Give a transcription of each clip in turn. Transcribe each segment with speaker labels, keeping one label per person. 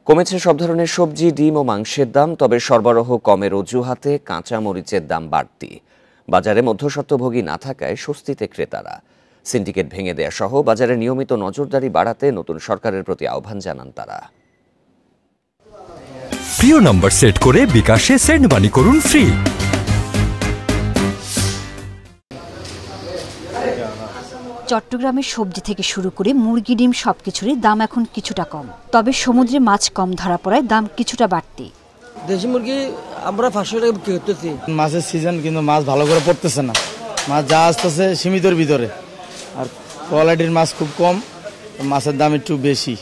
Speaker 1: কমেছে সব ধরনের সবজি, ডিম ও মাংসের দাম, তবে সরবরাহ কমের অজুহাতে কাঁচা মরিচের দাম বাড়তি। বাজারে মধ্যস্বত্বভোগী না থাকায় স্বস্তিতে ক্রেতারা। সিন্ডিকেট ভেঙে দেয়া সহ বাজারে নিয়মিত নজরদারি বাড়াতে নতুন সরকারের প্রতি আহ্বান জানান তারা।
Speaker 2: প্রিয় নম্বর সেট করে বিকাশে সেন্ড মানি করুন ফ্রি।
Speaker 3: চট্টগ্রামের সবজি থেকে শুরু করে মুরগি, ডিম সবকিছুরই দাম এখন কিছুটা কম, তবে সমুদ্রে মাছ কম ধরা পড়ায় দাম কিছুটা বাড়তি।
Speaker 4: দেশি মুরগি আমরা 500 টাকা বিক্রি করতেছি।
Speaker 5: মাছের সিজন, কিন্তু মাছ ভালো করে পড়তেছে না। মাছ যা আসতেছে সীমিতর ভিতরে, আর কোয়ালিটির মাছ খুব কম, মাছের দাম একটু বেশি।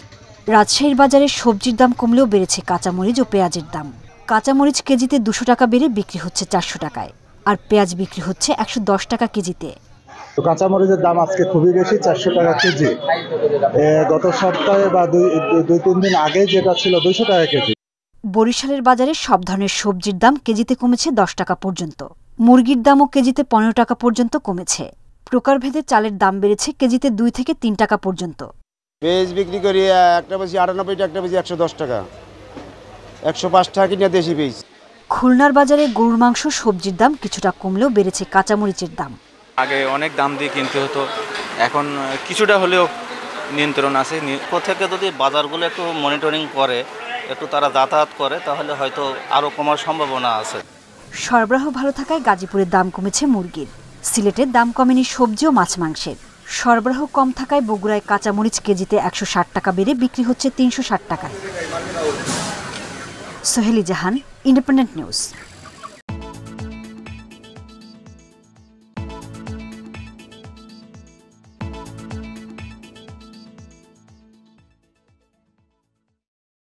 Speaker 3: রাজশাহীর বাজারে সবজির দাম কমলেও বেড়েছে কাঁচামরিচ ও পেঁয়াজের দাম। কাঁচামরিচ কেজিতে 200 টাকা বেড়ে বিক্রি হচ্ছে 400 টাকায়, আর পেঁয়াজ বিক্রি হচ্ছে 110 টাকা কেজিতে।
Speaker 6: তো কাঁচামরিচের দাম আজকে খুবই বেশি, 400 টাকা কেজি। গত সপ্তাহে বা দুই তিন দিন আগে যেটা ছিল 200 টাকা কেজি।
Speaker 3: বরিশালের বাজারে সব ধরনের সবজির দাম কেজিতে কমেছে 10 টাকা পর্যন্ত। মুরগির দামও কেজিতে 15 টাকা পর্যন্ত কমেছে। প্রকারভেদে চালের দাম বেড়েছে কেজিতে 2 থেকে 3 টাকা পর্যন্ত।
Speaker 7: পেঁয়াজ বিক্রি করি একটা বেশি 98 টাকা, একটা বেশি 110 টাকা, 105 টাকা কিনা দেশি পেঁয়াজ।
Speaker 3: খুলনার বাজারে গরুর মাংস, সবজির দাম কিছুটা কমলেও বেড়েছে কাঁচামরিচের দাম।
Speaker 8: আগে অনেক দাম দিয়ে কিনতে হতো, এখন কিছুটা হলেও নিয়ন্ত্রণ আছে।
Speaker 9: প্রত্যেকে যদি বাজারগুলো একটু মনিটরিং করে, একটু তারা যাতায়াত করে, তাহলে হয়তো আরও কমার সম্ভাবনা আছে।
Speaker 3: সরবরাহ ভালো থাকায় গাজীপুরের দাম কমেছে মুরগির। সিলেটের দাম কমেনি সবজি ও মাছ মাংসের। সরবরাহ কম থাকায় বগুড়ায় কাঁচামরিচ কেজিতে 160 টাকা বেড়ে বিক্রি হচ্ছে 360 টাকায়। সোহেলি জাহান, ইন্ডিপেন্ডেন্ট নিউজ।